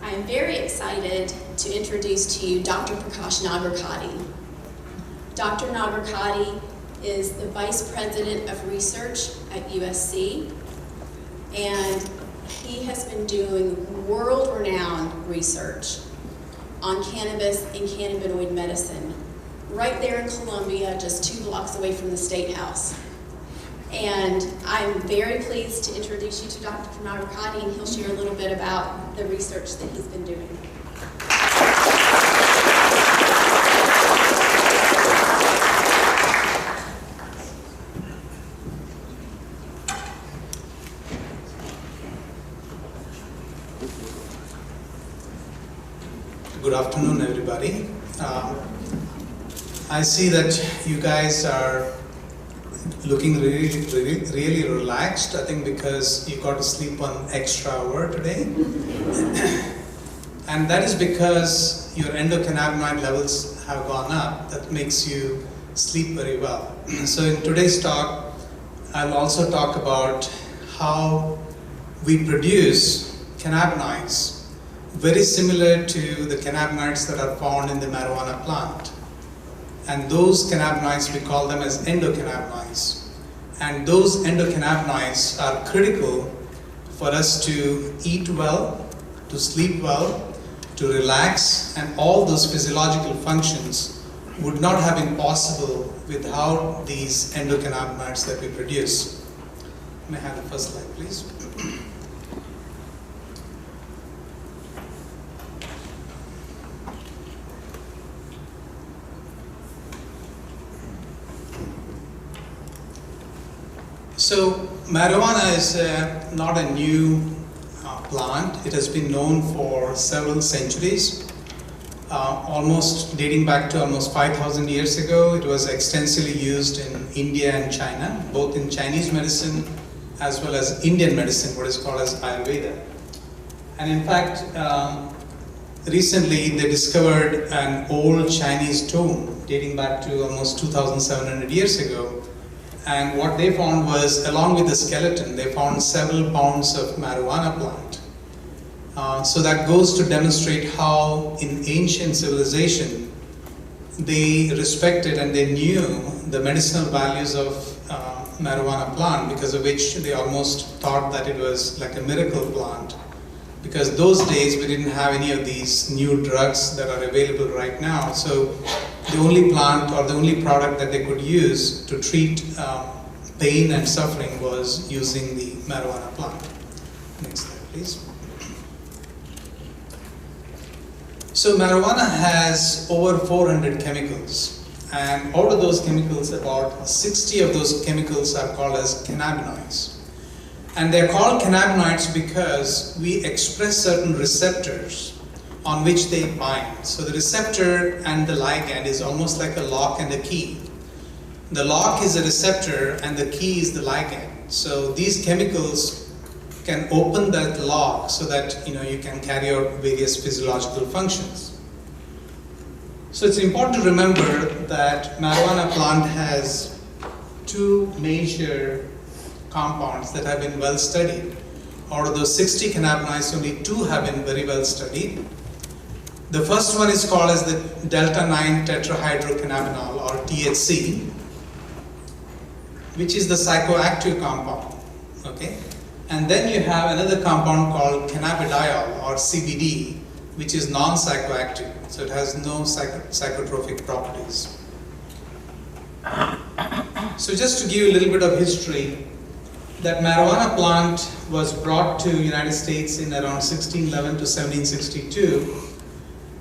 I am very excited to introduce to you Dr. Prakash Nagarkatti. Dr. Nagarkatti is the Vice President of Research at USC, and he has been doing world-renowned research on cannabis and cannabinoid medicine right there in Columbia, just 2 blocks away from the State House. And I'm very pleased to introduce you to Dr. Nagarkatti, and he'll share a little bit about the research that he's been doing. Good afternoon, everybody. I see that you guys are looking really relaxed, I think because you got to sleep 1 extra hour today. And that is because your endocannabinoid levels have gone up. That makes you sleep very well. So in today's talk, I'll also talk about how we produce cannabinoids, very similar to the cannabinoids that are found in the marijuana plant. And those cannabinoids, we call them as endocannabinoids. And those endocannabinoids are critical for us to eat well, to sleep well, to relax, and all those physiological functions would not have been possible without these endocannabinoids that we produce. May I have the first slide, please? So marijuana is not a new plant. It has been known for several centuries, almost dating back to almost 5,000 years ago. It was extensively used in India and China, both in Chinese medicine as well as Indian medicine, what is called as Ayurveda. And in fact, recently they discovered an old Chinese tomb dating back to almost 2,700 years ago. And what they found was, along with the skeleton, they found several pounds of marijuana plant. So that goes to demonstrate how in ancient civilization, they respected and they knew the medicinal values of marijuana plant, because of which they almost thought that it was like a miracle plant. Because those days we didn't have any of these new drugs that are available right now. So the only plant or the only product that they could use to treat pain and suffering was using the marijuana plant. Next slide, please. So marijuana has over 400 chemicals, and out of those chemicals, about 60 of those chemicals are called as cannabinoids. And they're called cannabinoids because we express certain receptors on which they bind. So the receptor and the ligand is almost like a lock and a key. The lock is a receptor and the key is the ligand. So these chemicals can open that lock so that you can carry out various physiological functions. So it's important to remember that marijuana plant has 2 major compounds that have been well studied. Out of those 60 cannabinoids, only 2 have been very well studied. The first one is called as the delta-9 tetrahydrocannabinol, or THC, which is the psychoactive compound. Okay? And then you have another compound called cannabidiol, or CBD, which is non-psychoactive, so it has no psychotropic properties. So just to give you a little bit of history, that marijuana plant was brought to United States in around 1611 to 1762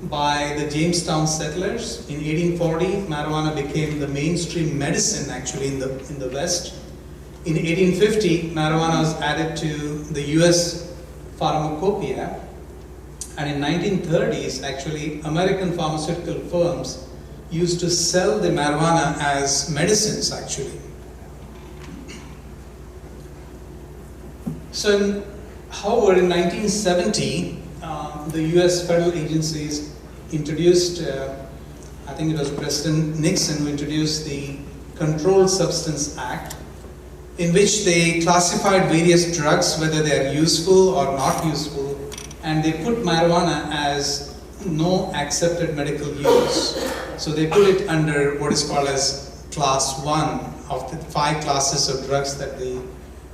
by the Jamestown settlers. In 1840, marijuana became the mainstream medicine actually in the West. In 1850, marijuana was added to the US pharmacopoeia. And in 1930s, actually, American pharmaceutical firms used to sell the marijuana as medicines actually. So, however, in 1970, the US federal agencies introduced, I think it was President Nixon who introduced the Controlled Substance Act, in which they classified various drugs, whether they are useful or not useful, and they put marijuana as no accepted medical use. So they put it under what is called as class 1 of the 5 classes of drugs that they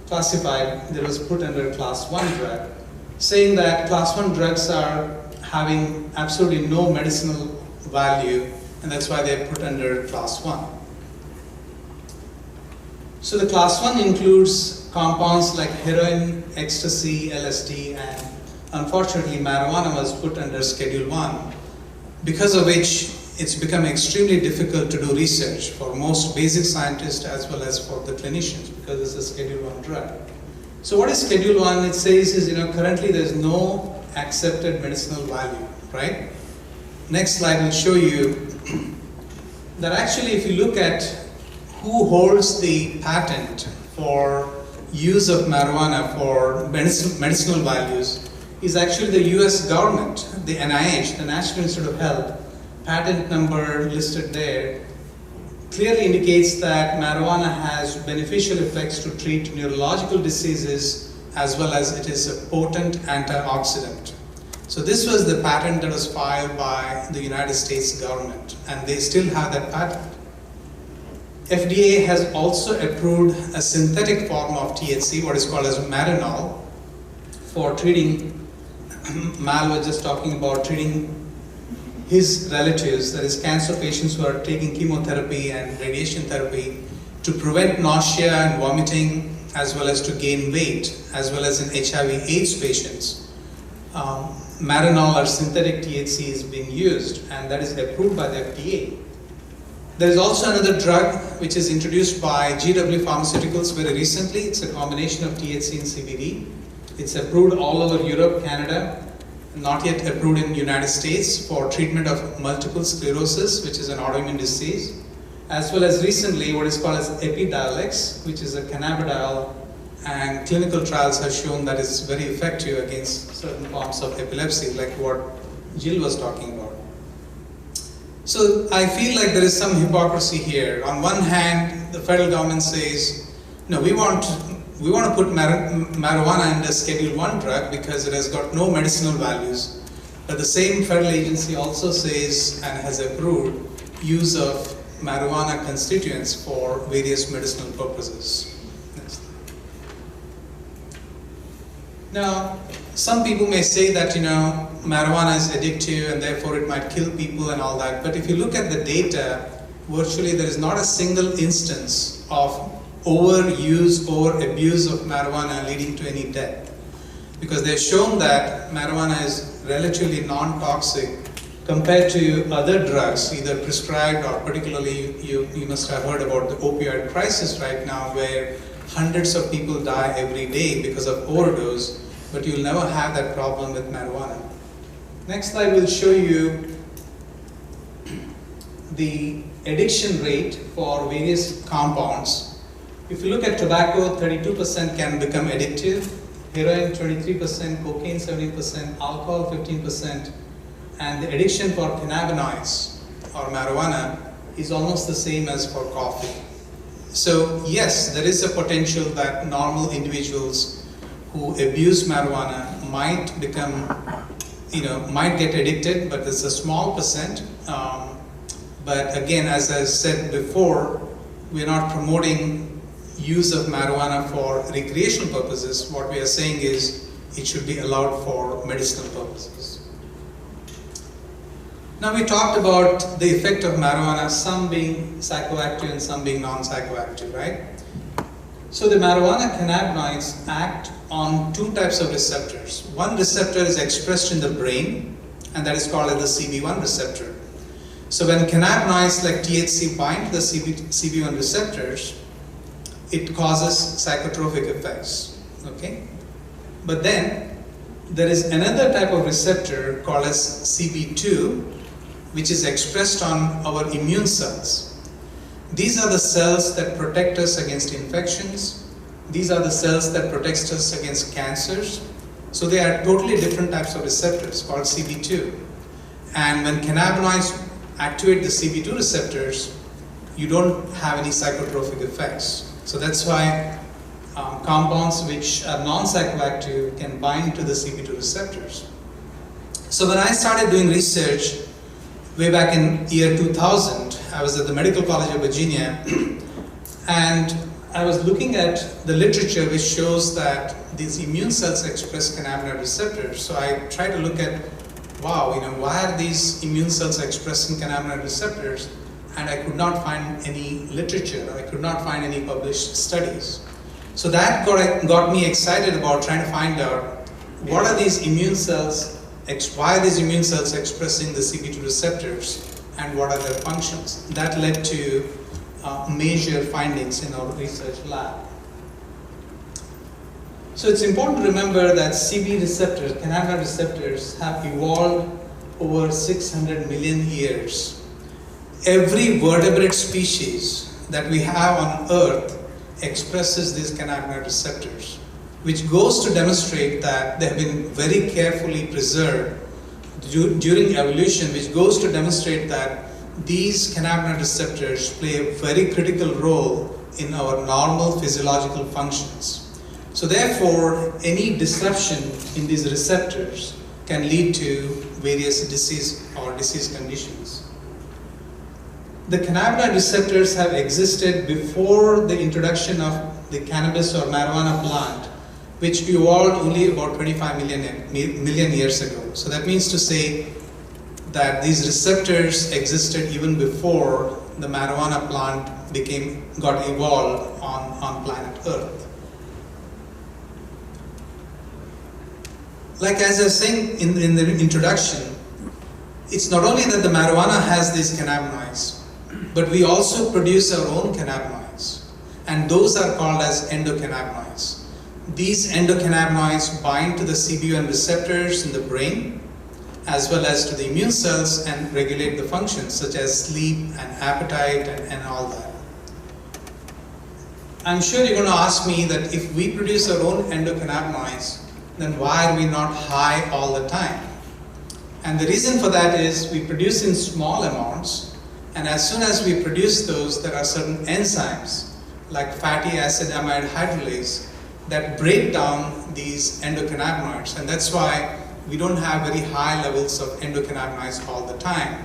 classified. That was put under class 1 drug, saying that class 1 drugs are having absolutely no medicinal value, and that's why they're put under class 1. So the class 1 includes compounds like heroin, ecstasy, LSD, and unfortunately marijuana was put under Schedule 1, because of which it's become extremely difficult to do research for most basic scientists as well as for the clinicians, because it's a Schedule 1 drug. So what is Schedule 1? It says is, currently there's no accepted medicinal value, right? Next slide will show you that actually if you look at who holds the patent for use of marijuana for medicinal values is actually the US government, the NIH, the National Institute of Health. Patent number listed there clearly indicates that marijuana has beneficial effects to treat neurological diseases as well as it is a potent antioxidant. So this was the patent that was filed by the United States government, and they still have that patent. FDA has also approved a synthetic form of THC, what is called as Marinol, for treating, Mal was just talking about treating his relatives, that is cancer patients who are taking chemotherapy and radiation therapy to prevent nausea and vomiting, as well as to gain weight, as well as in HIV/AIDS patients. Marinol or synthetic THC is being used, and that is approved by the FDA. There is also another drug which is introduced by GW Pharmaceuticals very recently. It's a combination of THC and CBD. It's approved all over Europe, Canada, not yet approved in the United States for treatment of multiple sclerosis, which is an autoimmune disease, as well as recently what is called as Epidiolex, which is a cannabidiol, and clinical trials have shown that it's very effective against certain forms of epilepsy, like what Jill was talking about. So I feel like there is some hypocrisy here. On one hand, the federal government says, no, we want to put marijuana in the Schedule 1 drug because it has got no medicinal values. But the same federal agency also says and has approved use of marijuana constituents for various medicinal purposes. Next. Now, some people may say that, marijuana is addictive and therefore it might kill people and all that. But if you look at the data, virtually there is not a single instance of overuse or abuse of marijuana leading to any death, because they've shown that marijuana is relatively non-toxic compared to other drugs, either prescribed or particularly you must have heard about the opioid crisis right now, where hundreds of people die every day because of overdose, but you'll never have that problem with marijuana. Next slide will show you the addiction rate for various compounds. If you look at tobacco, 32% can become addictive, heroin 23%, cocaine 17%, alcohol 15%, and the addiction for cannabinoids or marijuana is almost the same as for coffee. So yes, there is a potential that normal individuals who abuse marijuana might become, might get addicted, but it's a small percent. But again, as I said before, we're not promoting use of marijuana for recreational purposes. What we are saying is it should be allowed for medicinal purposes. Now we talked about the effect of marijuana, some being psychoactive and some being non-psychoactive, right? So the marijuana cannabinoids act on 2 types of receptors. One receptor is expressed in the brain, and that is called as the CB1 receptor. So when cannabinoids like THC bind to the CB1 receptors, it causes psychotropic effects, okay? But then there is another type of receptor called as CB2, which is expressed on our immune cells. These are the cells that protect us against infections. These are the cells that protect us against cancers. So they are totally different types of receptors called CB2. And when cannabinoids activate the CB2 receptors, you don't have any psychotropic effects. So that's why compounds which are non-psychoactive can bind to the CB2 receptors. So when I started doing research way back in year 2000, I was at the Medical College of Virginia, and I was looking at the literature which shows that these immune cells express cannabinoid receptors. So I tried to look at, wow, why are these immune cells expressing cannabinoid receptors? And I could not find any literature, I could not find any published studies. So that got me excited about trying to find out what are these immune cells, why are these immune cells expressing the CB2 receptors, and what are their functions. That led to major findings in our research lab. So it's important to remember that CB receptors, cannabinoid receptors, have evolved over 600 million years. Every vertebrate species that we have on Earth expresses these cannabinoid receptors, which goes to demonstrate that they have been very carefully preserved during evolution, which goes to demonstrate that these cannabinoid receptors play a very critical role in our normal physiological functions. So therefore, any disruption in these receptors can lead to various disease or disease conditions. The cannabinoid receptors have existed before the introduction of the cannabis or marijuana plant, which evolved only about 25 million years ago. So that means to say that these receptors existed even before the marijuana plant got evolved on planet Earth. Like as I was saying in the introduction, it's not only that the marijuana has these cannabinoids, but we also produce our own cannabinoids, and those are called as endocannabinoids. These endocannabinoids bind to the CB1 receptors in the brain, as well as to the immune cells, and regulate the functions such as sleep and appetite and all that. I'm sure you're going to ask me that if we produce our own endocannabinoids, then why are we not high all the time? And the reason for that is we produce in small amounts, and as soon as we produce those, there are certain enzymes like fatty acid amide hydrolase that break down these endocannabinoids, and that's why we don't have very high levels of endocannabinoids all the time.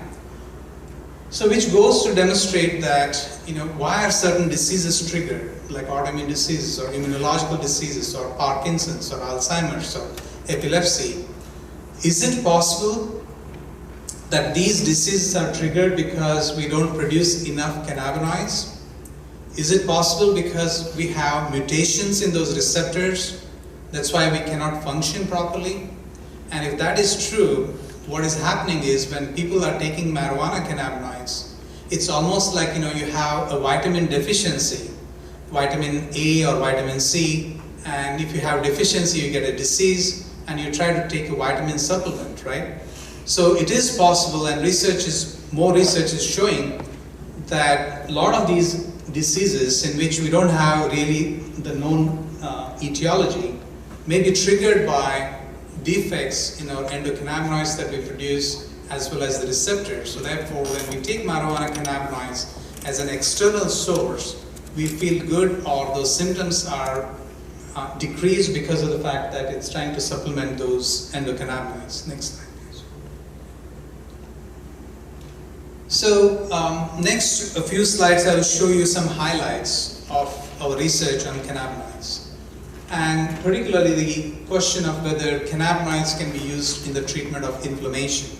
So which goes to demonstrate that, why are certain diseases triggered, like autoimmune diseases or immunological diseases or Parkinson's or Alzheimer's or epilepsy. Is it possible that these diseases are triggered because we don't produce enough cannabinoids? Is it possible because we have mutations in those receptors? That's why we cannot function properly? And if that is true, what is happening is when people are taking marijuana cannabinoids, it's almost like you have a vitamin deficiency, vitamin A or vitamin C, and if you have deficiency you get a disease and you try to take a vitamin supplement, right? So it is possible, and more research is showing that a lot of these diseases in which we don't have really the known etiology may be triggered by defects in our endocannabinoids that we produce, as well as the receptors. So therefore, when we take marijuana cannabinoids as an external source, we feel good, or those symptoms are decreased because of the fact that it's trying to supplement those endocannabinoids. Next slide, please. So next a few slides I will show you some highlights of our research on cannabinoids, and particularly the question of whether cannabinoids can be used in the treatment of inflammation.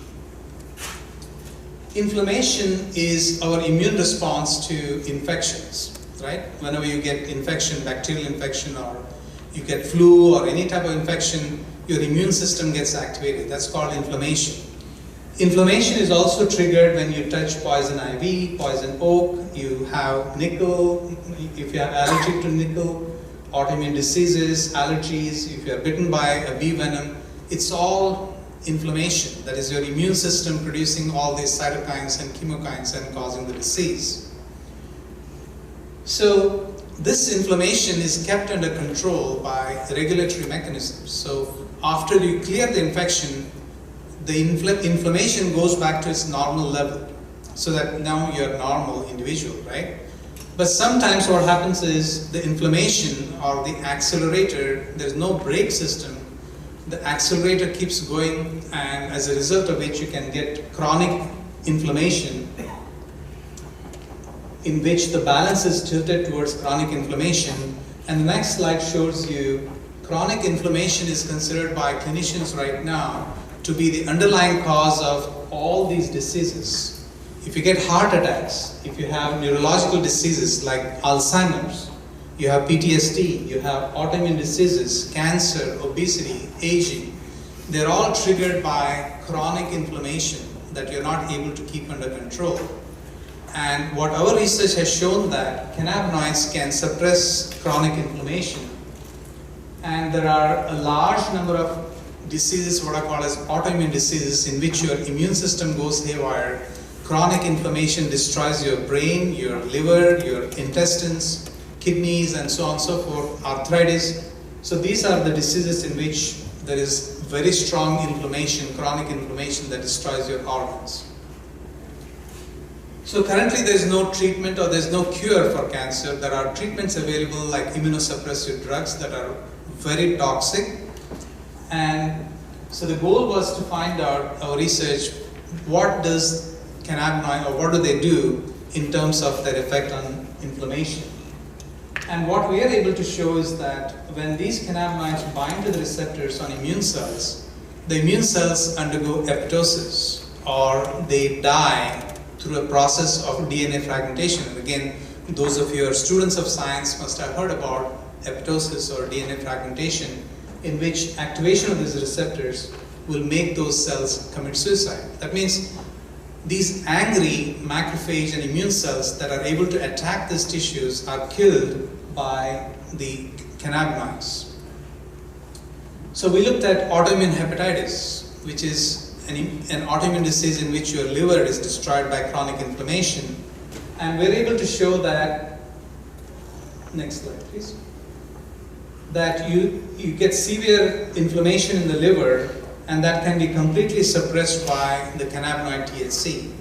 Inflammation is our immune response to infections, right? Whenever you get infection, bacterial infection, or you get flu or any type of infection, your immune system gets activated. That's called inflammation. Inflammation is also triggered when you touch poison ivy, poison oak, you have nickel, if you have allergic to nickel, autoimmune diseases, allergies, if you are bitten by a bee venom, it's all inflammation. That is your immune system producing all these cytokines and chemokines and causing the disease. So this inflammation is kept under control by regulatory mechanisms. So after you clear the infection, the inflammation goes back to its normal level, so that now you're a normal individual, right? But sometimes what happens is the inflammation or the accelerator, there's no brake system the accelerator keeps going, and as a result of which you can get chronic inflammation, in which the balance is tilted towards chronic inflammation. And the next slide shows you chronic inflammation is considered by clinicians right now to be the underlying cause of all these diseases. If you get heart attacks, if you have neurological diseases like Alzheimer's, you have PTSD, you have autoimmune diseases, cancer, obesity, aging, they're all triggered by chronic inflammation that you're not able to keep under control. And what our research has shown that cannabinoids can suppress chronic inflammation. And there are a large number of diseases, what I call as autoimmune diseases, in which your immune system goes haywire. Chronic inflammation destroys your brain, your liver, your intestines, kidneys, and so on and so forth, arthritis. So these are the diseases in which there is very strong inflammation, chronic inflammation that destroys your organs. So currently there is no treatment or there is no cure for cancer. There are treatments available like immunosuppressive drugs that are very toxic. And so the goal was to find out, our research, what does cannabinoid, or what do they do in terms of their effect on inflammation. And what we are able to show is that when these cannabinoids bind to the receptors on immune cells, the immune cells undergo apoptosis, or they die through a process of DNA fragmentation. And again, those of you who are students of science must have heard about apoptosis or DNA fragmentation, in which activation of these receptors will make those cells commit suicide. That means these angry macrophage and immune cells that are able to attack these tissues are killed by the cannabinoids. So we looked at autoimmune hepatitis, which is an autoimmune disease in which your liver is destroyed by chronic inflammation. And we're able to show that, next slide please, that you get severe inflammation in the liver, and that can be completely suppressed by the cannabinoid THC.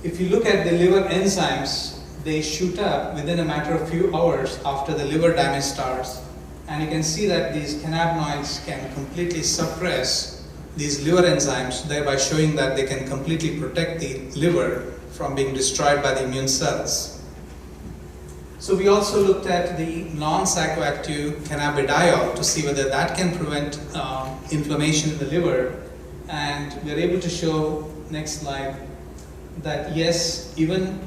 If you look at the liver enzymes, they shoot up within a matter of few hours after the liver damage starts, and you can see that these cannabinoids can completely suppress these liver enzymes, thereby showing that they can completely protect the liver from being destroyed by the immune cells. So we also looked at the non-psychoactive cannabidiol to see whether that can prevent inflammation in the liver, and we are able to show, next slide, that yes, even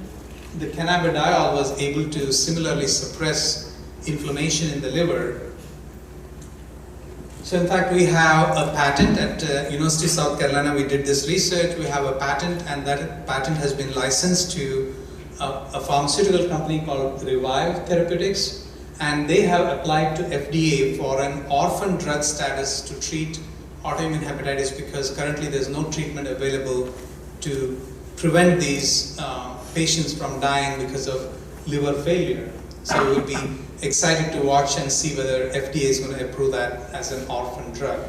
the cannabidiol was able to similarly suppress inflammation in the liver. So in fact, we have a patent at University of South Carolina. We did this research. We have a patent, and that patent has been licensed to a pharmaceutical company called Revive Therapeutics, and they have applied to FDA for an orphan drug status to treat autoimmune hepatitis, because currently there's no treatment available to prevent these patients from dying because of liver failure. So we'll be excited to watch and see whether FDA is going to approve that as an orphan drug.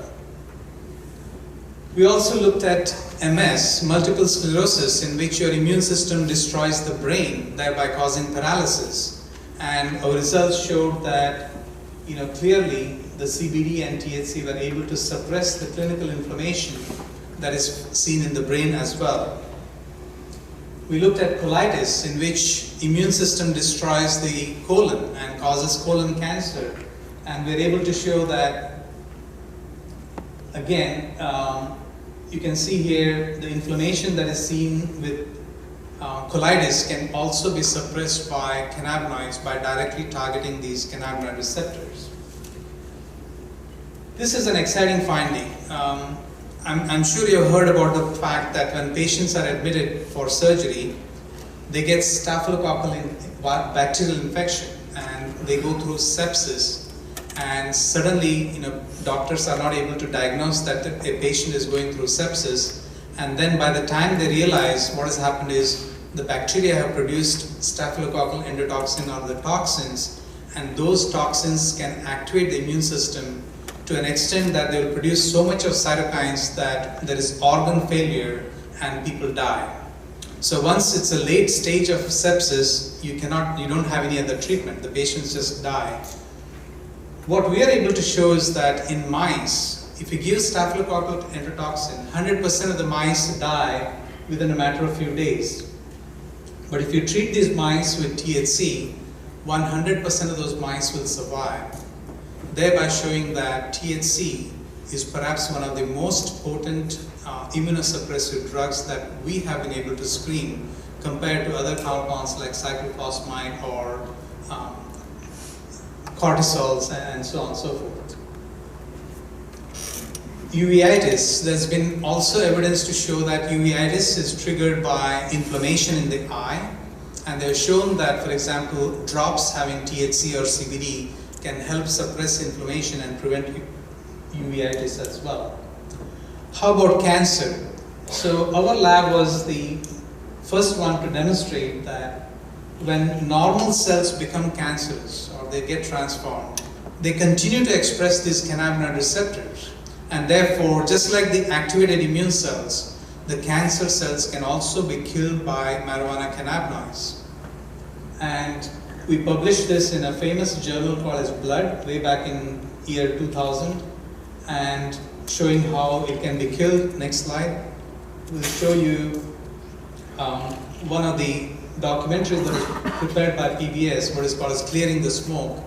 We also looked at MS, multiple sclerosis, in which your immune system destroys the brain, thereby causing paralysis. And our results showed that, clearly the CBD and THC were able to suppress the clinical inflammation that is seen in the brain as well. We looked at colitis, in which immune system destroys the colon and causes colon cancer, and we're able to show that, again, you can see here the inflammation that is seen with colitis can also be suppressed by cannabinoids by directly targeting these cannabinoid receptors. This is an exciting finding. I'm sure you've heard about the fact that when patients are admitted for surgery, they get staphylococcal bacterial infection, and they go through sepsis, and suddenly doctors are not able to diagnose that a patient is going through sepsis, and then by the time they realize what has happened is the bacteria have produced staphylococcal endotoxin, or the toxins, and those toxins can activate the immune system to an extent that they will produce so much of cytokines that there is organ failure and people die. So once it's a late stage of sepsis, you don't have any other treatment. The patients just die. What we are able to show is that in mice, if you give staphylococcal enterotoxin, 100% of the mice die within a matter of few days. But if you treat these mice with THC, 100% of those mice will survive, thereby showing that THC is perhaps one of the most potent immunosuppressive drugs that we have been able to screen compared to other compounds like cyclophosphamide or cortisols and so on and so forth. Uveitis, there's been also evidence to show that uveitis is triggered by inflammation in the eye, and they've shown that, for example, drops having THC or CBD can help suppress inflammation and prevent uveitis as well. How about cancer? So our lab was the first one to demonstrate that when normal cells become cancerous or they get transformed, they continue to express these cannabinoid receptors. And therefore, just like the activated immune cells, the cancer cells can also be killed by marijuana cannabinoids. And we published this in a famous journal called as Blood way back in year 2000, and showing how it can be killed. Next slide. We'll show you one of the documentaries that was prepared by PBS, what is called as Clearing the Smoke.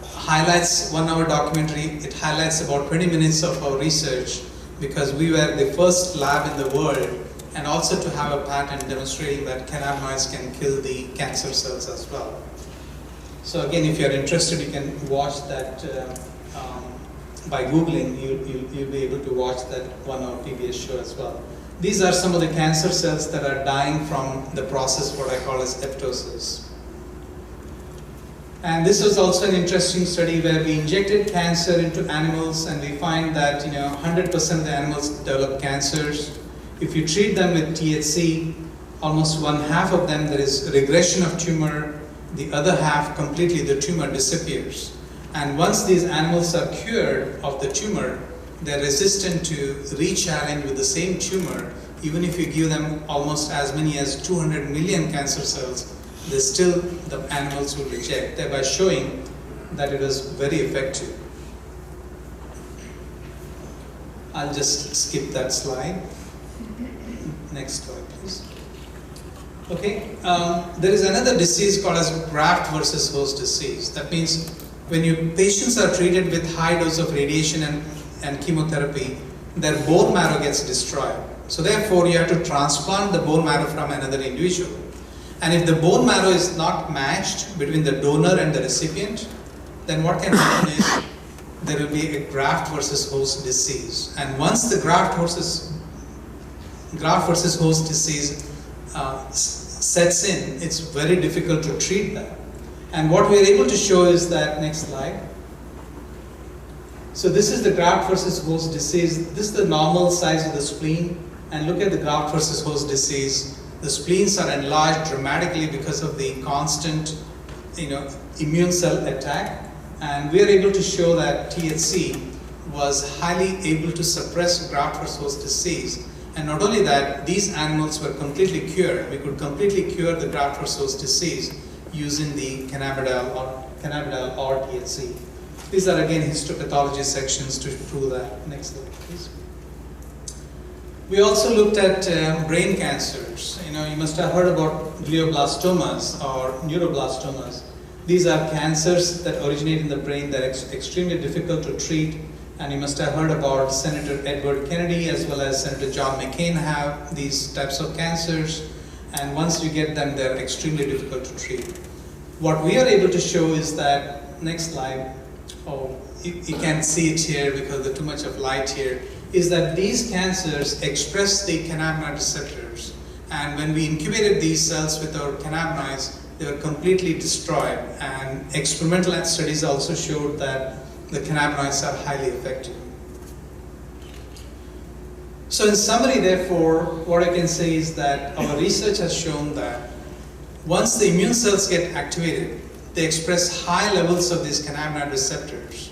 Highlights 1 hour documentary. It highlights about 20 minutes of our research, because we were the first lab in the world, and also to have a patent demonstrating that cannabinoids can kill the cancer cells as well. So again, if you're interested, you can watch that by Googling. You'll be able to watch that 1 hour PBS show as well. These are some of the cancer cells that are dying from the process, what I call as apoptosis. And this was also an interesting study where we injected cancer into animals, and we find that 100% of the animals develop cancers. If you treat them with THC, almost 1/2 of them there is regression of tumor, the other half completely the tumor disappears. And once these animals are cured of the tumor, they're resistant to re-challenge with the same tumor. Even if you give them almost as many as 200 million cancer cells, the animals will reject, thereby showing that it is very effective. I'll just skip that slide. Next slide, please. Okay, there is another disease called as Graft-versus-Host disease. That means when patients are treated with high dose of radiation and chemotherapy, their bone marrow gets destroyed. So therefore, you have to transplant the bone marrow from another individual. And if the bone marrow is not matched between the donor and the recipient, then what can happen is there will be a graft-versus-host disease. And once the graft-versus-host disease sets in, it's very difficult to treat that. And what we are able to show is that, next slide. So this is the graft-versus-host disease. This is the normal size of the spleen. And look at the graft-versus-host disease. The spleens are enlarged dramatically because of the constant immune cell attack. And we are able to show that THC was highly able to suppress graft-versus-host disease. And not only that, these animals were completely cured. We could completely cure the graft-versus-host disease using the cannabidiol or THC. These are again histopathology sections to prove that. Next slide, please. We also looked at brain cancers. You must have heard about glioblastomas or neuroblastomas. These are cancers that originate in the brain that are extremely difficult to treat. And you must have heard about Senator Edward Kennedy as well as Senator John McCain have these types of cancers. And once you get them, they're extremely difficult to treat. What we are able to show is that, next slide, you can't see it here because there's too much of light here, is that these cancers express the cannabinoid receptors. And when we incubated these cells with our cannabinoids, they were completely destroyed. And experimental studies also showed that the cannabinoids are highly effective. So in summary, therefore, what I can say is that our research has shown that once the immune cells get activated, they express high levels of these cannabinoid receptors.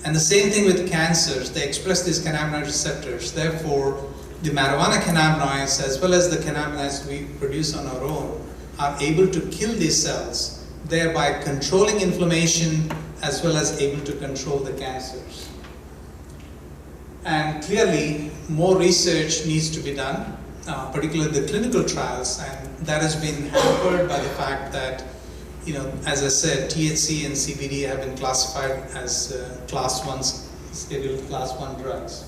And the same thing with cancers, they express these cannabinoid receptors. Therefore, the marijuana cannabinoids as well as the cannabinoids we produce on our own are able to kill these cells thereby controlling inflammation as well as able to control the cancers. And clearly, more research needs to be done, particularly the clinical trials, and that has been hampered by the fact that, as I said, THC and CBD have been classified as scheduled class 1 drugs.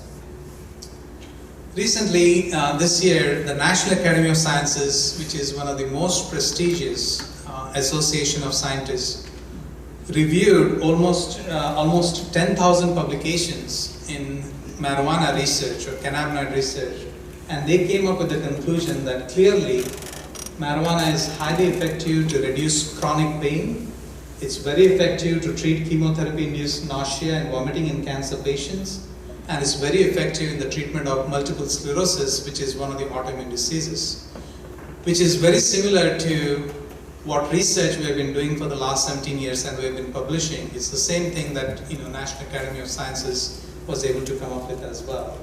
Recently, this year, the National Academy of Sciences, which is one of the most prestigious association of scientists, reviewed almost 10,000 publications in marijuana research or cannabinoid research, and they came up with the conclusion that clearly marijuana is highly effective to reduce chronic pain. It's very effective to treat chemotherapy-induced nausea and vomiting in cancer patients, and it's very effective in the treatment of multiple sclerosis, which is one of the autoimmune diseases, which is very similar to what research we have been doing for the last 17 years and we have been publishing. It's the same thing that National Academy of Sciences was able to come up with as well.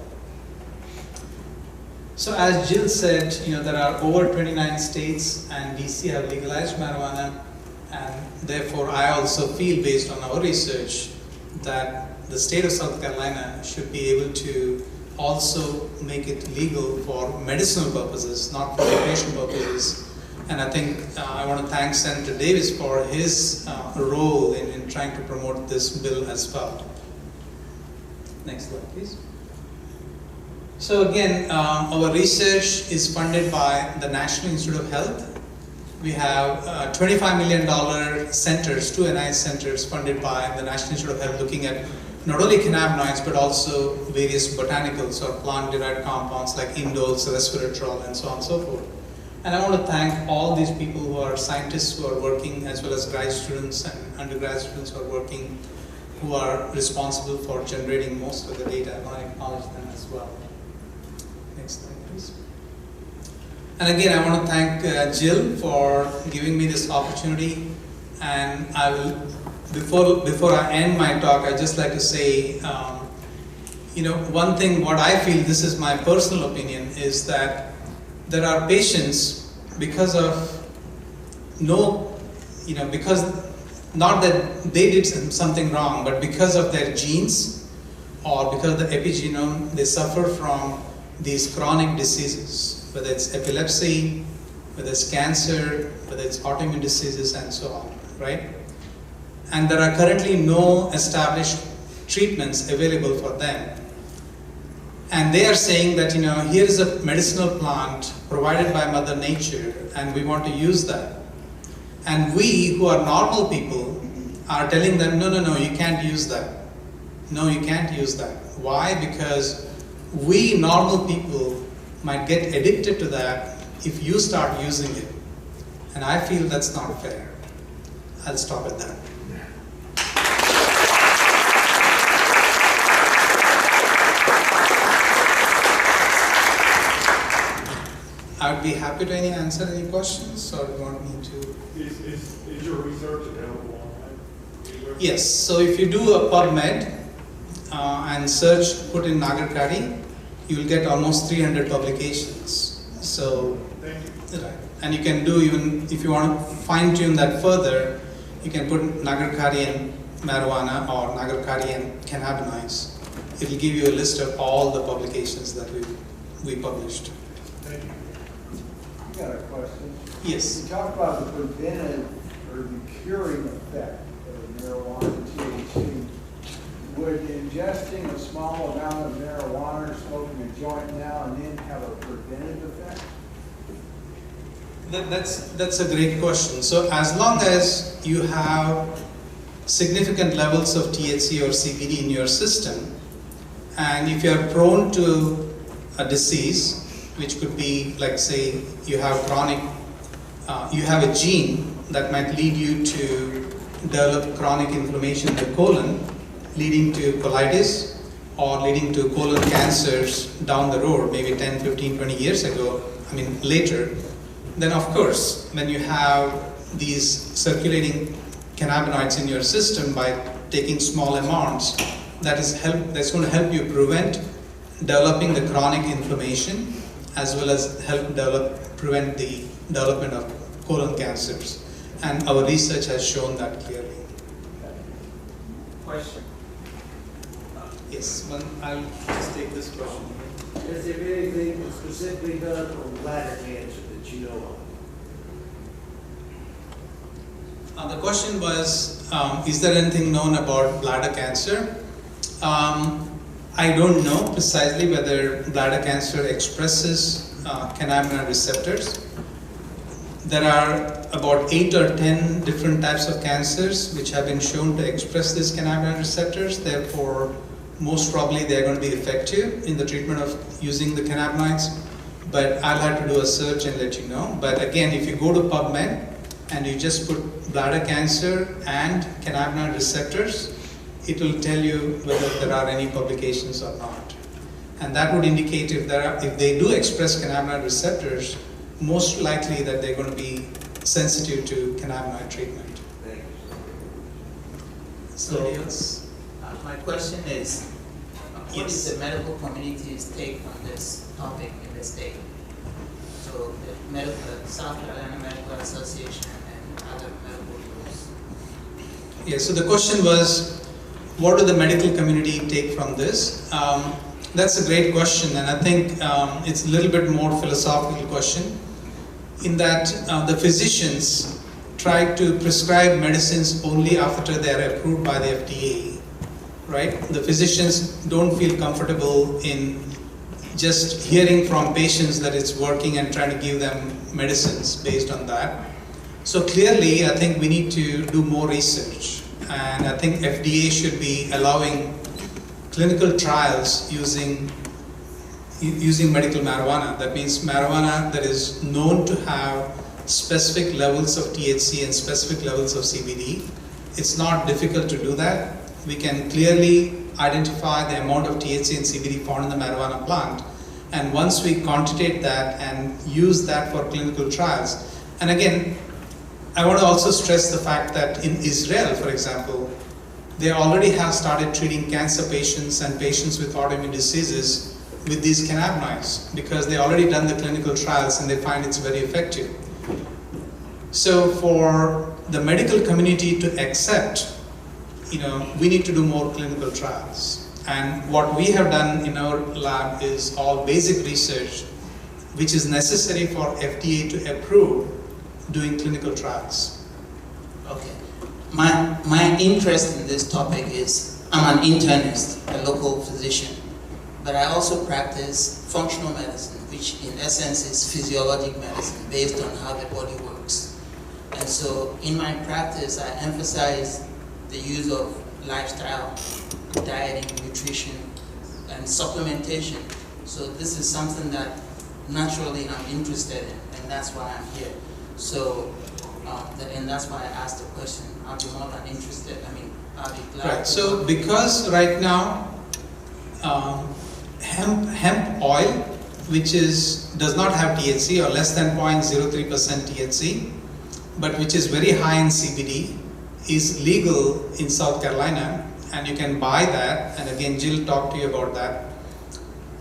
So as Jill said, there are over 29 states and DC have legalized marijuana, and therefore I also feel, based on our research, that the state of South Carolina should be able to also make it legal for medicinal purposes, not for recreational purposes. And I think I want to thank Senator Davis for his role in trying to promote this bill as well. Next slide, please. So again, our research is funded by the National Institute of Health. We have $25 million centers, 2 NIH centers funded by the National Institute of Health, looking at not only cannabinoids but also various botanicals or plant-derived compounds like indoles, resveratrol, and so on and so forth. And I want to thank all these people who are scientists who are working, as well as grad students and undergrad students who are working, who are responsible for generating most of the data. I want to acknowledge them as well. Next slide, please. And again, I want to thank Jill for giving me this opportunity. And I will, before I end my talk, I'd just like to say, one thing, what I feel, this is my personal opinion, is that there are patients, because of because not that they did something wrong, but because of their genes or because of the epigenome, they suffer from these chronic diseases, whether it's epilepsy, whether it's cancer, whether it's autoimmune diseases, and so on, right? And there are currently no established treatments available for them. And they are saying that, here is a medicinal plant provided by Mother Nature, and we want to use that. And we, who are normal people, are telling them, no, you can't use that. No, you can't use that. Why? Because we normal people might get addicted to that if you start using it. And I feel that's not fair. I'll stop at that. I would be happy to answer any questions, or do you want me to? Is your research available online? Yes, so if you do a PubMed and search, put in Nagarkatti, you will get almost 300 publications. So, Thank you. Right. And you can do, even if you want to fine tune that further, you can put Nagarkatti and marijuana or Nagarkatti and cannabinoids. It will give you a list of all the publications that we published. Thank you. I got a question. Yes. You talk about the preventive or the curing effect of marijuana and THC. Would ingesting a small amount of marijuana or smoking a joint now and then have a preventive effect? That's a great question. So as long as you have significant levels of THC or CBD in your system, and if you are prone to a disease, which could be, like, say, you have you have a gene that might lead you to develop chronic inflammation in the colon, leading to colitis or leading to colon cancers down the road, maybe 10, 15, 20 years ago, later, then of course, when you have these circulating cannabinoids in your system, by taking small amounts, that's going to help you prevent developing the chronic inflammation, as well as help prevent the development of colon cancers. and our research has shown that clearly. Question. Yes, I'll just take this question. Has there been anything specifically done on bladder cancer that you know of? The question was, is there anything known about bladder cancer? I don't know precisely whether bladder cancer expresses cannabinoid receptors. There are about 8 or 10 different types of cancers which have been shown to express these cannabinoid receptors. Therefore, most probably they are going to be effective in the treatment of using the cannabinoids. But I'll have to do a search and let you know. But again, if you go to PubMed and you just put bladder cancer and cannabinoid receptors, it will tell you whether there are any publications or not. And that would indicate if they do express cannabinoid receptors, most likely that they're going to be sensitive to cannabinoid treatment. Thank you. Somebody else? My question is, what Yes. is the medical community's take on this topic in the state? So the South Carolina Medical Association and other medical groups. Yeah, so the question was, what do the medical community take from this? That's a great question, and I think it's a little bit more philosophical question, in that the physicians try to prescribe medicines only after they are approved by the FDA, right? The physicians don't feel comfortable in just hearing from patients that it's working and trying to give them medicines based on that. So clearly, I think we need to do more research, and I think FDA should be allowing clinical trials using medical marijuana. That means marijuana that is known to have specific levels of THC and specific levels of CBD. It's not difficult to do that. We can clearly identify the amount of THC and CBD found in the marijuana plant, and once we quantitate that and use that for clinical trials. And again, I want to also stress the fact that in Israel, for example, they already have started treating cancer patients and patients with autoimmune diseases with these cannabinoids, because they already done the clinical trials and they find it's very effective. So for the medical community to accept, we need to do more clinical trials. And what we have done in our lab is all basic research, which is necessary for FDA to approve doing clinical trials. Okay. My interest in this topic is, I'm an internist, a local physician, but I also practice functional medicine, which in essence is physiologic medicine based on how the body works. And so in my practice, I emphasize the use of lifestyle, dieting, nutrition, and supplementation. So this is something that naturally I'm interested in, and that's why I'm here. So, and that's why I asked the question. I'll be more than interested. I'll be glad. Right. So because right now, hemp oil, which does not have THC or less than 0.03% THC, but which is very high in CBD, is legal in South Carolina, and you can buy that. And again, Jill talked to you about that.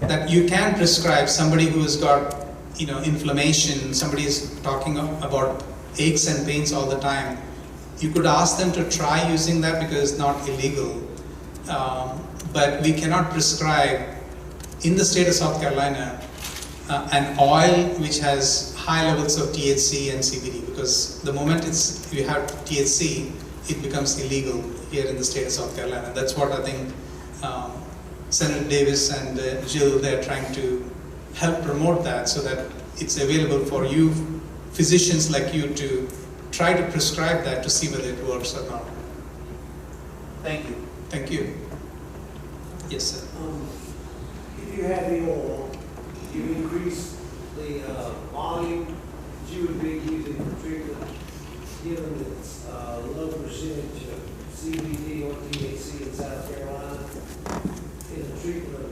That you can prescribe somebody who has got inflammation. Somebody is talking about aches and pains all the time. You could ask them to try using that because it's not illegal. But we cannot prescribe in the state of South Carolina an oil which has high levels of THC and CBD, because the moment you have THC, it becomes illegal here in the state of South Carolina. That's what I think Senator Davis and Jill, they're trying to help promote that, so that it's available for you physicians like you to try to prescribe that to see whether it works or not. Thank you. Thank you. Yes, sir. If you had the oil, you increase the volume that you would be using for treatment, given its low percentage of CBD or THC in South Carolina, in the treatment of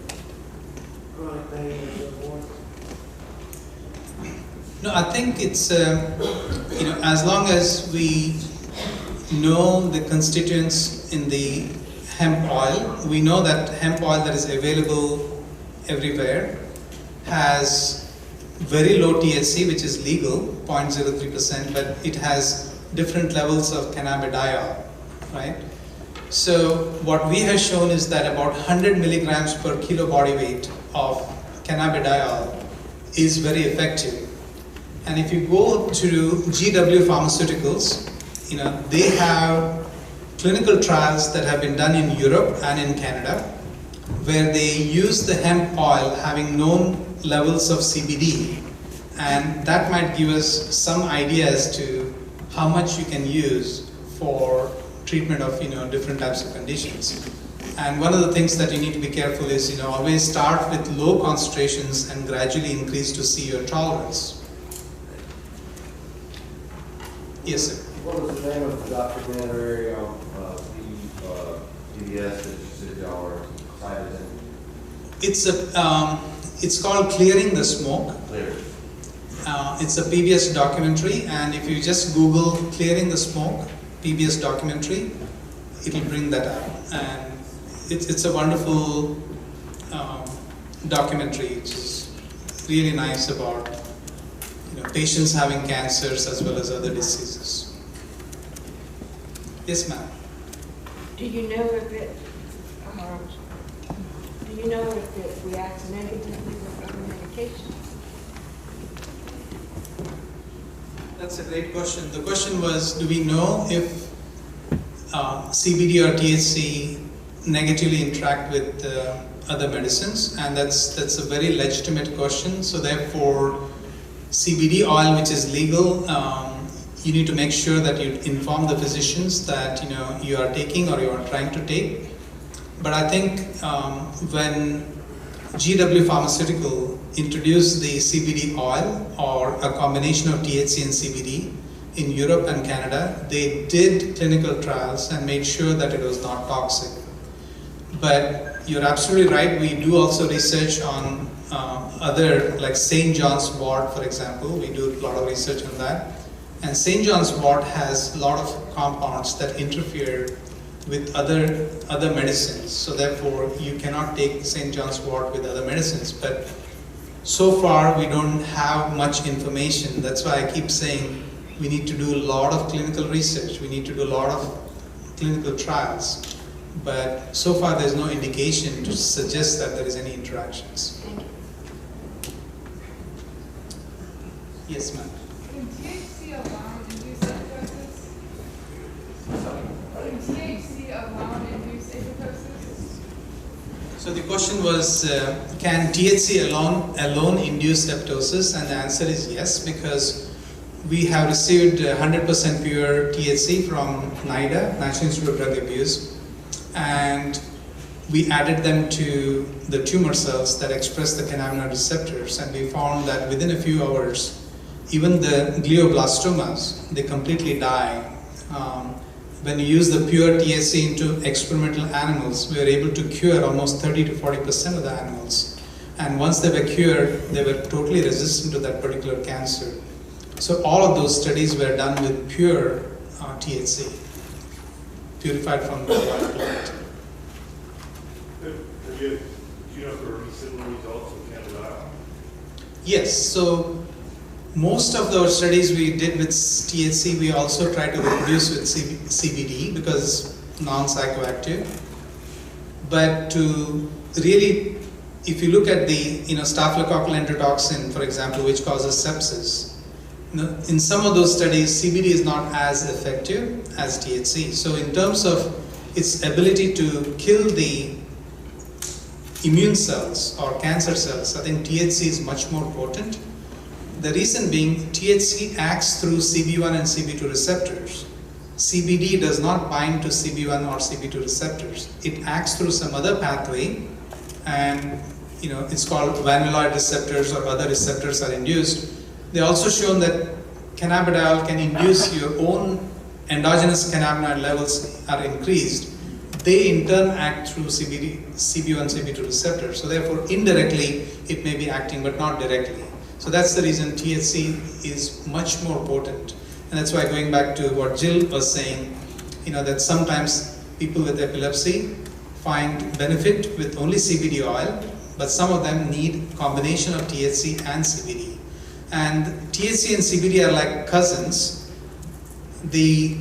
chronic pain and so forth. No, I think it's, as long as we know the constituents in the hemp oil, we know that hemp oil that is available everywhere has very low THC, which is legal, 0.03%, but it has different levels of cannabidiol, right? So what we have shown is that about 100 milligrams per kilo body weight of cannabidiol is very effective. And if you go to GW Pharmaceuticals, they have clinical trials that have been done in Europe and in Canada, where they use the hemp oil having known levels of CBD, and that might give us some idea as to how much you can use for treatment of different types of conditions. And one of the things that you need to be careful is always start with low concentrations and gradually increase to see your tolerance. Yes, sir. What was the name of the documentary on PBS that you said y'all were cited in? It's called Clearing the Smoke. Clear. It's a PBS documentary, and if you just Google Clearing the Smoke PBS documentary, it'll bring that up. And it's a wonderful documentary, which is really nice about patients having cancers as well as other diseases. Yes, ma'am. Do you know if it reacts negatively with other medications? That's a great question. The question was, do we know if CBD or THC negatively interact with other medicines? And that's a very legitimate question. So therefore, CBD oil, which is legal, you need to make sure that you inform the physicians that you are taking or you are trying to take. But I think when GW Pharmaceutical introduced the CBD oil or a combination of THC and CBD in Europe and Canada, they did clinical trials and made sure that it was not toxic. But you're absolutely right, we do also research on other, like St. John's wort, for example. We do a lot of research on that. And St. John's wort has a lot of compounds that interfere with other medicines. So therefore, you cannot take St. John's wort with other medicines. But so far, we don't have much information. That's why I keep saying we need to do a lot of clinical research. We need to do a lot of clinical trials. But so far, there's no indication to suggest that there is any interactions. Thank you. Yes, ma'am. Can THC alone induce apoptosis? Can THC alone induce apoptosis? So the question was, can THC alone induce apoptosis? And the answer is yes, because we have received 100% pure THC from NIDA, National Institute of Drug Abuse, and we added them to the tumor cells that express the cannabinoid receptors, and we found that within a few hours, even the glioblastomas, they completely die. When you use the pure THC into experimental animals, we were able to cure almost 30 to 40% of the animals. And once they were cured, they were totally resistant to that particular cancer. So all of those studies were done with pure THC, purified from the wild plant. Do you know if there are any similar results with cannabidiol? Yes, so most of the studies we did with THC, we also try to reproduce with CBD because non-psychoactive. But to really, if you look at the staphylococcal enterotoxin, for example, which causes sepsis, in some of those studies, CBD is not as effective as THC. So in terms of its ability to kill the immune cells or cancer cells, I think THC is much more potent. The reason being, THC acts through CB1 and CB2 receptors. CBD does not bind to CB1 or CB2 receptors. It acts through some other pathway, and it's called vanilloid receptors or other receptors are induced. They also shown that cannabidiol can induce your own endogenous cannabinoid levels are increased. They in turn act through CB1, CB2 receptors. So therefore, indirectly, it may be acting, but not directly. So that's the reason THC is much more potent. And that's why, going back to what Jill was saying, that sometimes people with epilepsy find benefit with only CBD oil, but some of them need combination of THC and CBD. And THC and CBD are like cousins. the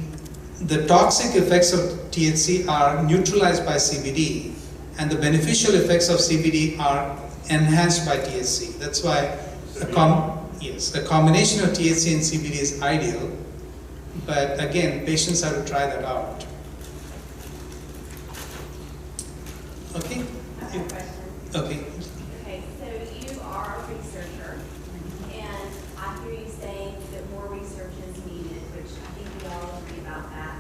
toxic effects of THC are neutralized by CBD, and the beneficial effects of CBD are enhanced by THC. That's why a combination of THC and CBD is ideal, but again, patients have to try that out. Okay? I have a question. Okay. Okay, so you are a researcher, and I hear you saying that more research is needed, which I think we all agree about that.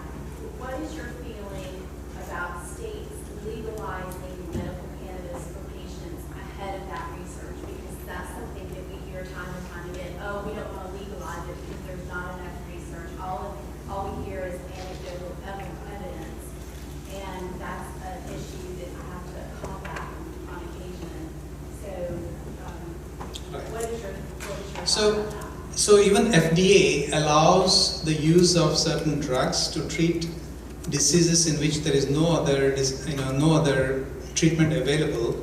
What is your feeling about states legalizing medical cannabis for patients ahead of that research? Because that's something that we hear time and time again. Oh, we don't want to legalize it because there's not enough research. All we hear is anecdotal evidence, and that's an issue that I have to combat on occasion. So, what is your thought on that? So even FDA allows the use of certain drugs to treat diseases in which there is no other treatment available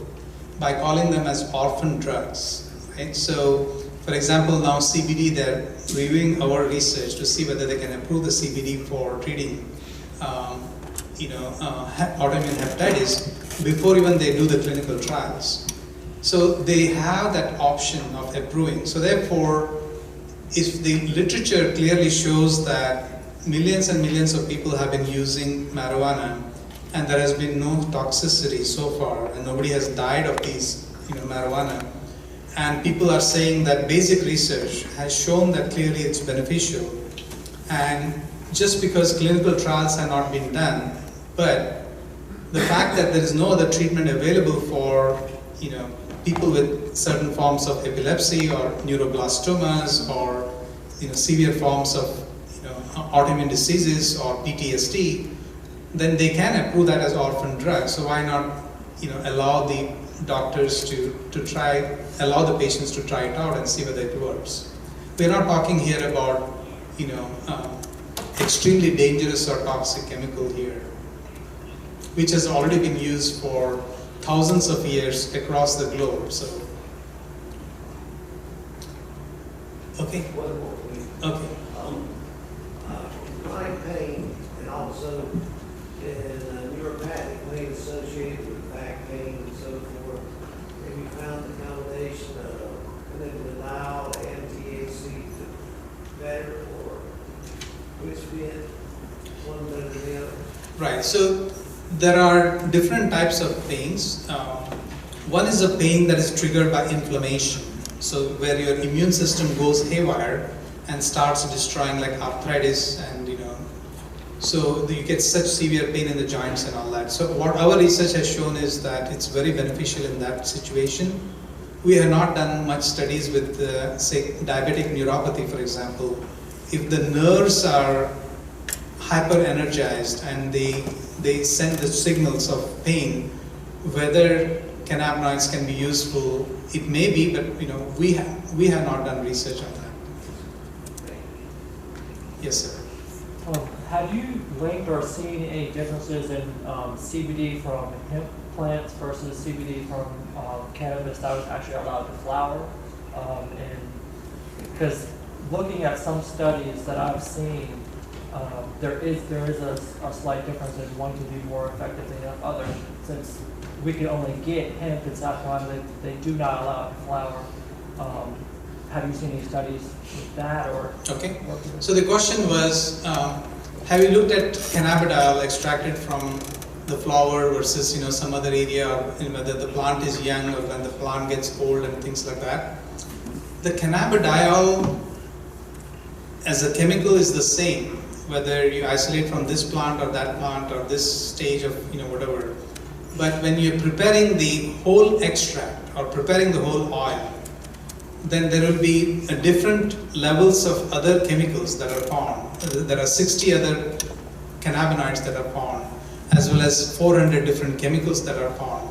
by calling them as orphan drugs, right? So, for example, now CBD, they're reviewing our research to see whether they can approve the CBD for treating, autoimmune hepatitis before even they do the clinical trials. So they have that option of approving. So therefore, if the literature clearly shows that millions and millions of people have been using marijuana and there has been no toxicity so far and nobody has died of these marijuana, and people are saying that basic research has shown that clearly it's beneficial, and just because clinical trials have not been done, but the fact that there is no other treatment available for people with certain forms of epilepsy or neuroblastomas or severe forms of autoimmune diseases or PTSD, then they can approve that as orphan drugs. So why not allow the doctors allow the patients to try it out and see whether it works. We're not talking here about extremely dangerous or toxic chemical here, which has already been used for thousands of years across the globe. So, okay. One more, please. Okay. Chronic pain and also neuropathic pain associated with back pain and so forth. Have you found the combination of cannabinoid and THC better, or which bit one better than the other? Right. So there are different types of pains. One is a pain that is triggered by inflammation. So where your immune system goes haywire and starts destroying, like arthritis, and so you get such severe pain in the joints and all that. So what our research has shown is that it's very beneficial in that situation. We have not done much studies with, say, diabetic neuropathy, for example. If the nerves are hyper-energized and they send the signals of pain, whether cannabinoids can be useful, it may be, but we have not done research on that. Yes, sir. Have you linked or seen any differences in CBD from hemp plants versus CBD from cannabis that was actually allowed to flower? And because looking at some studies that I've seen, there is a slight difference, and one can be more effective than others. Since we can only get hemp in South Carolina, they do not allow it to flower. Have you seen any studies with that, or? Okay. So the question was, have you looked at cannabidiol extracted from the flower versus some other area, or whether the plant is young or when the plant gets old and things like that? The cannabidiol as a chemical is the same, whether you isolate from this plant or that plant or this stage of whatever. But when you're preparing the whole extract or preparing the whole oil, then there will be different levels of other chemicals that are found. There are 60 other cannabinoids that are found, as well as 400 different chemicals that are found.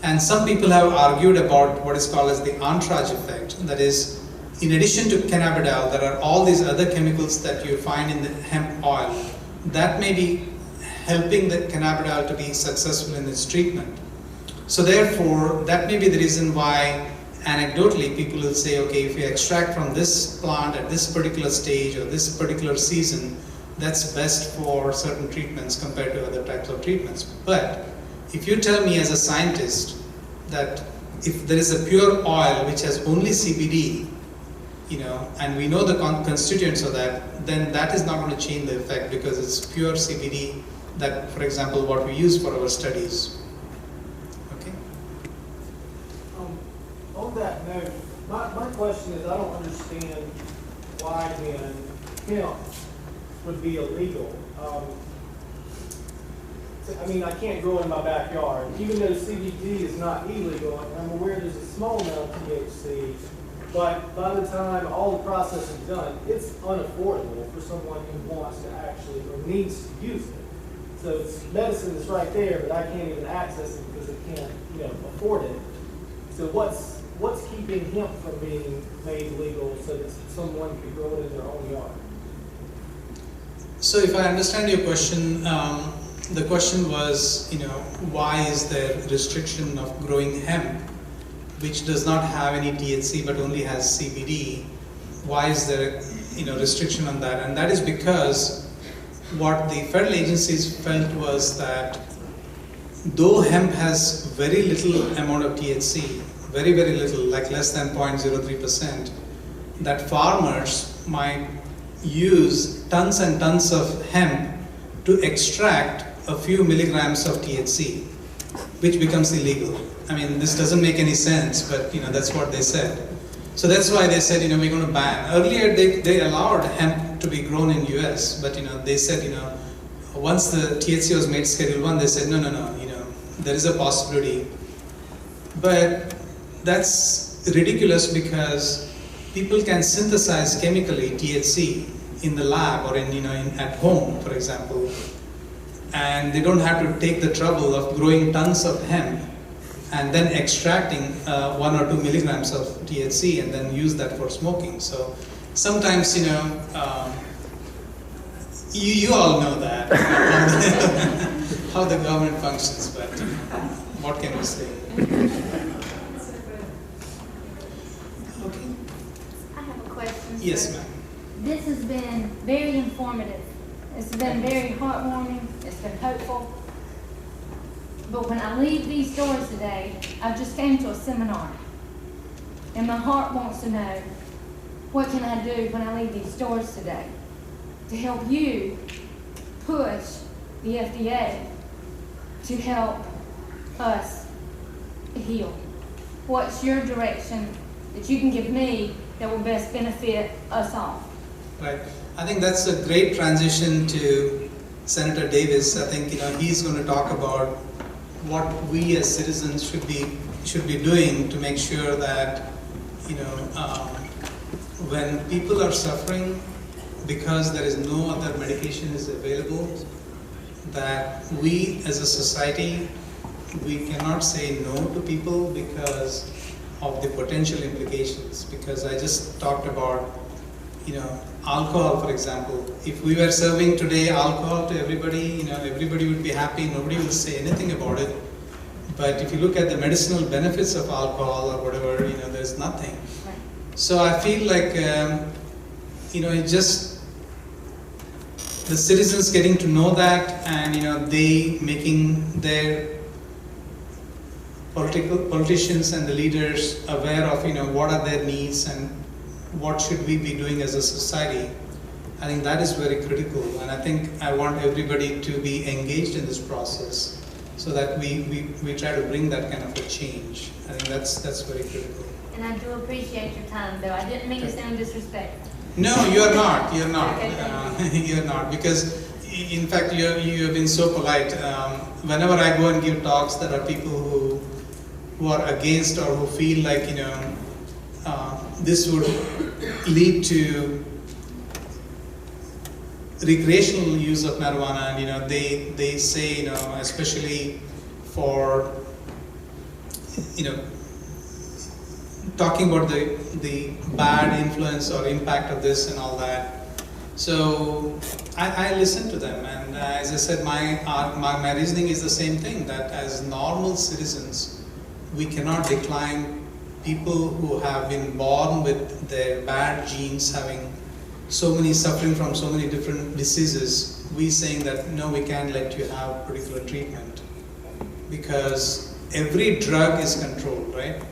And some people have argued about what is called as the entourage effect. That is, in addition to cannabidiol, there are all these other chemicals that you find in the hemp oil that may be helping the cannabidiol to be successful in its treatment. So therefore, that may be the reason why anecdotally people will say, okay, if you extract from this plant at this particular stage or this particular season, that's best for certain treatments compared to other types of treatments. But if you tell me as a scientist that if there is a pure oil which has only CBD, and we know the constituents of that, then that is not going to change the effect because it's pure CBD that, for example, what we use for our studies. Okay? On that note, my question is, I don't understand why then hemp would be illegal. I mean, I can't grow in my backyard. Even though CBD is not illegal, I'm aware there's a small amount of THC, but by the time all the process is done, it's unaffordable for someone who wants to actually, or needs to use it. So it's medicine is right there, but I can't even access it because I can't, afford it. So what's keeping hemp from being made legal so that someone could grow it in their own yard? So if I understand your question, the question was, why is there restriction of growing hemp, which does not have any THC but only has CBD? Why is there, restriction on that? And that is because what the federal agencies felt was that though hemp has very little amount of THC, very, very little, like less than 0.03%, that farmers might use tons and tons of hemp to extract a few milligrams of THC, which becomes illegal. I mean, this doesn't make any sense, but that's what they said. So that's why they said, we're going to ban. Earlier, they allowed hemp to be grown in US, but they said, once the THC was made Schedule 1, they said, no, there is a possibility. But that's ridiculous because people can synthesize chemically THC in the lab or at home, for example, and they don't have to take the trouble of growing tons of hemp and then extracting 1 or 2 milligrams of THC and then use that for smoking. So sometimes, you all know that, how the government functions, but what can we say? Okay. I have a question. Yes, ma'am. This has been very informative. It's been very heartwarming. It's been hopeful. But when I leave these doors today, I just came to a seminar. And my heart wants to know, what can I do when I leave these doors today to help you push the FDA to help us heal? What's your direction that you can give me that will best benefit us all? Right. I think that's a great transition to Senator Davis. I think he's going to talk about what we as citizens should be doing to make sure that when people are suffering because there is no other medication is available, that we as a society, we cannot say no to people because of the potential implications. Because I just talked about alcohol, for example. If we were serving today alcohol to everybody, everybody would be happy, nobody would say anything about it. But if you look at the medicinal benefits of alcohol or whatever, there's nothing. Right. So I feel like, it just the citizens getting to know that, and they making their politicians and the leaders aware of what are their needs and what should we be doing as a society. I think that is very critical, and I think I want everybody to be engaged in this process so that we try to bring that kind of a change. I think that's very critical. And I do appreciate your time, though. I didn't mean to sound disrespectful. No, you're not. You're not. Okay, you're not, because in fact you have been so polite. Whenever I go and give talks, there are people who are against or who feel like this would lead to recreational use of marijuana, and they say especially for talking about the bad influence or impact of this and all that. So I listen to them, and as I said, my reasoning is the same thing, that as normal citizens we cannot decline people who have been born with their bad genes having so many suffering from so many different diseases, we saying that no, we can't let you have particular treatment because every drug is controlled, right?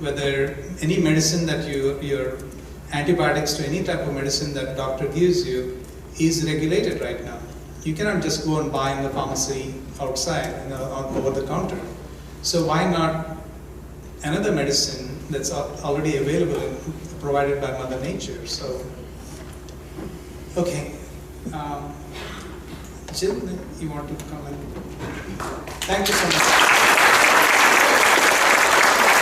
Whether any medicine that your antibiotics to any type of medicine that doctor gives you is regulated right now. You cannot just go and buy in the pharmacy outside, over the counter. So why not another medicine that's already available and provided by Mother Nature? So, okay. Jill, you want to comment? Thank you so much.